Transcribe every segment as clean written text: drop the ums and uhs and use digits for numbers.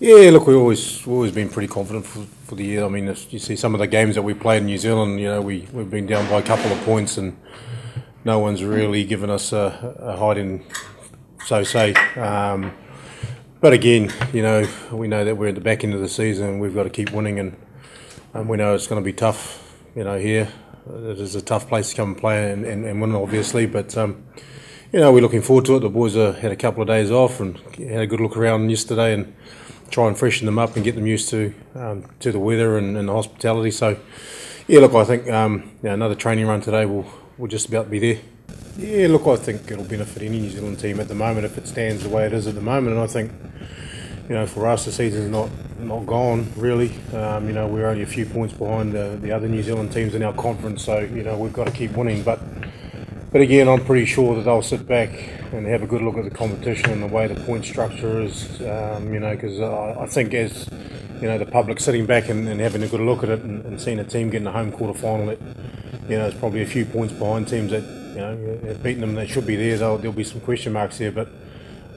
Yeah, look, we've always been pretty confident for the year. I mean, if you see some of the games that we played in New Zealand, we've been down by a couple of points, and no one's really given us a hiding, so say. But again, we know that we're at the back end of the season, and we've got to keep winning, and we know it's going to be tough. Here it is a tough place to come and play and win, obviously. But we're looking forward to it. The boys had a couple of days off and had a good look around yesterday and try and freshen them up and get them used to the weather and the hospitality. So, yeah, look, I think another training run today will just about be there. Yeah, look, I think it'll benefit any New Zealand team at the moment if it stands the way it is at the moment. And I think, for us, the season's not gone, really. We're only a few points behind the other New Zealand teams in our conference, so, we've got to keep winning. But again, I'm pretty sure that they'll sit back and have a good look at the competition and the way the point structure is, because I think as, the public sitting back and having a good look at it and seeing a team getting a home quarter final that, is probably a few points behind teams that, have beaten them, they should be there. There'll be some question marks there, but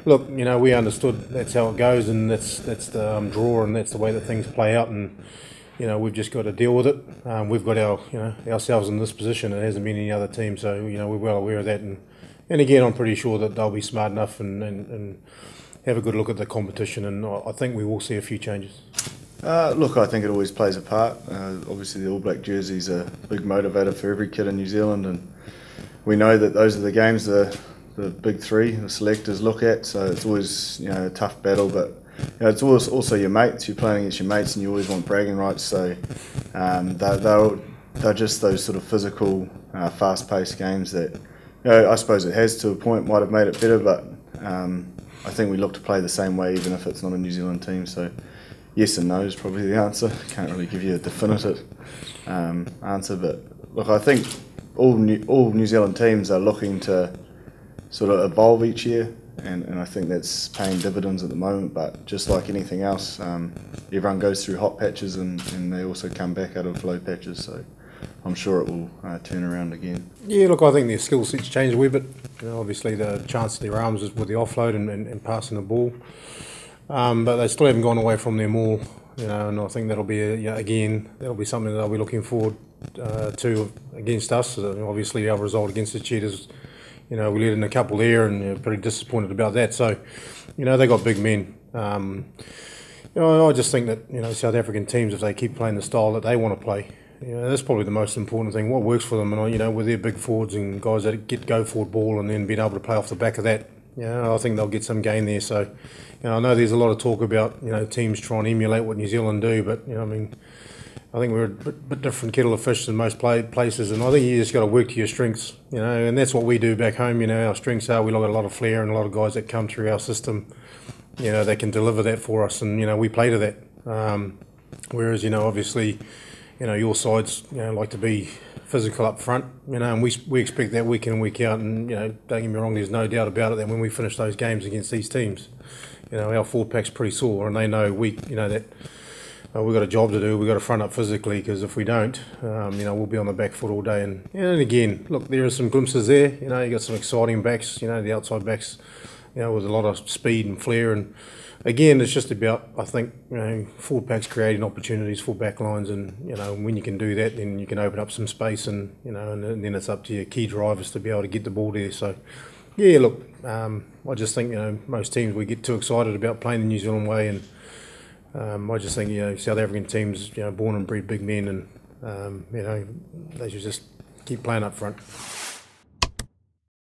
look, we understood that's how it goes, and that's the draw, and that's the way that things play out, and we've just got to deal with it. We've got ourselves in this position. It hasn't been any other team, so we're well aware of that. And again, I'm pretty sure that they'll be smart enough and have a good look at the competition. And I think we will see a few changes. Look, I think it always plays a part. Obviously, the All Black jersey's a big motivator for every kid in New Zealand, and we know that those are the games the big three, the selectors look at. So it's always a tough battle, but it's also your mates. You're playing against your mates, and you always want bragging rights. So they're just those sort of physical, fast-paced games that I suppose it has to a point might have made it better, but I think we look to play the same way, even if it's not a New Zealand team. So yes and no is probably the answer. Can't really give you a definitive answer, but look, I think all New Zealand teams are looking to sort of evolve each year. And I think that's paying dividends at the moment, but just like anything else, everyone goes through hot patches and they also come back out of low patches, so I'm sure it will turn around again. Yeah, look, I think their skill set's changed a wee bit. Obviously the chance of their arms is with the offload and passing the ball, but they still haven't gone away from their maul, and I think that'll be, that'll be something that they'll be looking forward to against us. Obviously our result against the Cheetahs, we let in a couple there and pretty disappointed about that. So, they got big men. I just think that, South African teams, if they keep playing the style that they want to play, that's probably the most important thing. What works for them, and, with their big forwards and guys that get go-forward ball and then being able to play off the back of that, I think they'll get some gain there. So, I know there's a lot of talk about, teams trying to emulate what New Zealand do, but, I think we're a bit different kettle of fish than most places, and I think you just got to work to your strengths, and that's what we do back home. Our strengths are we got a lot of flair and a lot of guys that come through our system, that can deliver that for us, and we play to that. Whereas obviously, your sides like to be physical up front, and we expect that week in and week out, and don't get me wrong, there's no doubt about it that when we finish those games against these teams, our forward pack's pretty sore, and they know that. We've got a job to do. We've got to front up physically, because if we don't, we'll be on the back foot all day. And again, look, there are some glimpses there. You got some exciting backs. The outside backs, with a lot of speed and flair. And again, it's just about, I think, forward packs creating opportunities for back lines, and when you can do that, then you can open up some space, and and then it's up to your key drivers to be able to get the ball there. So, yeah, look, I just think most teams, we get too excited about playing the New Zealand way, and I just think South African teams born and bred big men, and they should just keep playing up front.